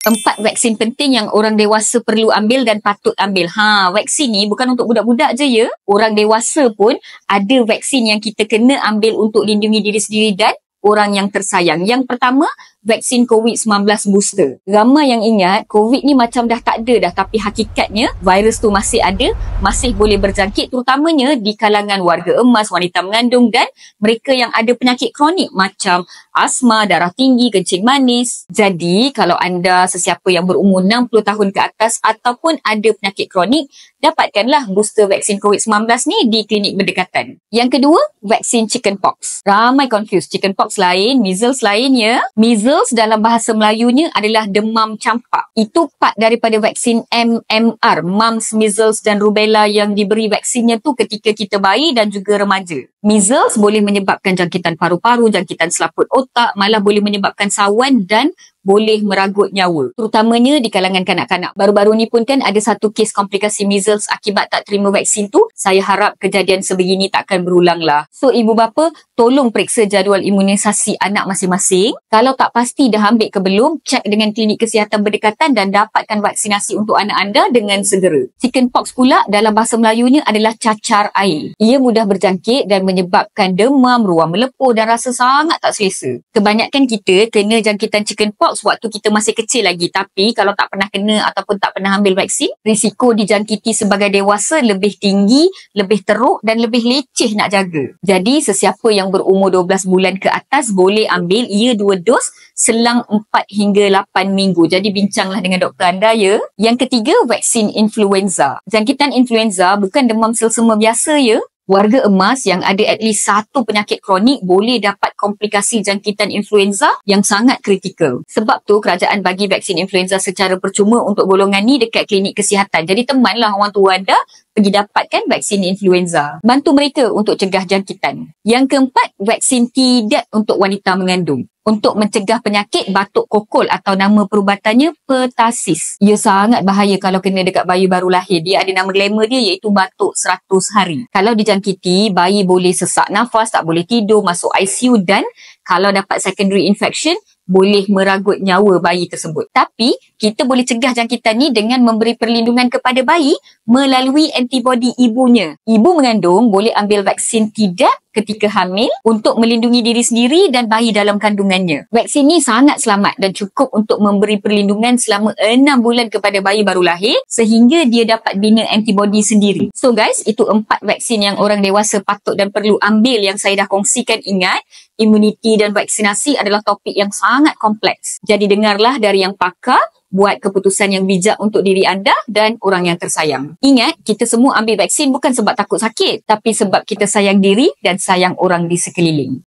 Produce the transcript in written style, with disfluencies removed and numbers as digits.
4 vaksin penting yang orang dewasa perlu ambil dan patut ambil. Vaksin ni bukan untuk budak-budak je ya. Orang dewasa pun ada vaksin yang kita kena ambil untuk lindungi diri sendiri dan orang yang tersayang. Yang pertama, vaksin COVID-19 booster. Ramai yang ingat COVID ni macam dah tak ada dah, tapi hakikatnya virus tu masih ada, masih boleh berjangkit, terutamanya di kalangan warga emas, wanita mengandung dan mereka yang ada penyakit kronik macam asma, darah tinggi, kencing manis. Jadi kalau anda sesiapa yang berumur 60 tahun ke atas ataupun ada penyakit kronik, dapatkanlah booster vaksin COVID-19 ni di klinik berdekatan. Yang kedua, vaksin chickenpox. Ramai confused. Chickenpox lain, measles lain ya. Measles dalam bahasa Melayunya adalah demam campak. Itu part daripada vaksin MMR, Mumps, Measles dan Rubella yang diberi vaksinnya tu ketika kita bayi dan juga remaja. Measles boleh menyebabkan jangkitan paru-paru, jangkitan selaput otak, malah boleh menyebabkan sawan dan boleh meragut nyawa. Terutamanya di kalangan kanak-kanak. Baru-baru ni pun kan ada satu kes komplikasi measles akibat tak terima vaksin tu. Saya harap kejadian sebegini takkan berulang lah. So ibu bapa, tolong periksa jadual imunisasi anak masing-masing. Kalau tak pasti dah ambil ke belum, cek dengan klinik kesihatan berdekatan dan dapatkan vaksinasi untuk anak anda dengan segera. Chickenpox pula dalam bahasa Melayunya adalah cacar air. Ia mudah berjangkit dan menyebabkan demam, ruam melepuh dan rasa sangat tak selesa. Kebanyakan kita kena jangkitan chickenpox waktu kita masih kecil lagi, tapi kalau tak pernah kena ataupun tak pernah ambil vaksin, risiko dijangkiti sebagai dewasa lebih tinggi, lebih teruk dan lebih leceh nak jaga. Jadi sesiapa yang berumur 12 bulan ke atas boleh ambil ia 2 dos selang 4 hingga 8 minggu. Jadi bincanglah dengan doktor anda ya. Yang ketiga, vaksin influenza. Jangkitan influenza bukan demam selsema biasa ya. Warga emas yang ada at least satu penyakit kronik boleh dapat komplikasi jangkitan influenza yang sangat kritikal. Sebab tu kerajaan bagi vaksin influenza secara percuma untuk golongan ni dekat klinik kesihatan. Jadi temanlah orang tua anda pergi dapatkan vaksin influenza. Bantu mereka untuk cegah jangkitan. Yang keempat, vaksin Tdap untuk wanita mengandung. Untuk mencegah penyakit batuk kokol atau nama perubatannya pertasis. Ia sangat bahaya kalau kena dekat bayi baru lahir. Dia ada nama glamour dia iaitu batuk 100 hari. Kalau dijangkiti, bayi boleh sesak nafas, tak boleh tidur, masuk ICU dan kalau dapat secondary infection, boleh meragut nyawa bayi tersebut. Tapi, kita boleh cegah jangkitan ni dengan memberi perlindungan kepada bayi melalui antibodi ibunya. Ibu mengandung boleh ambil vaksin Tdap ketika hamil untuk melindungi diri sendiri dan bayi dalam kandungannya. Vaksin ni sangat selamat dan cukup untuk memberi perlindungan selama 6 bulan kepada bayi baru lahir sehingga dia dapat bina antibodi sendiri. So guys, itu 4 vaksin yang orang dewasa patut dan perlu ambil yang saya dah kongsikan. Ingat, imuniti dan vaksinasi adalah topik yang sangat kompleks. Jadi dengarlah dari yang pakar, buat keputusan yang bijak untuk diri anda dan orang yang tersayang. Ingat, kita semua ambil vaksin bukan sebab takut sakit, tapi sebab kita sayang diri dan sayang orang di sekeliling.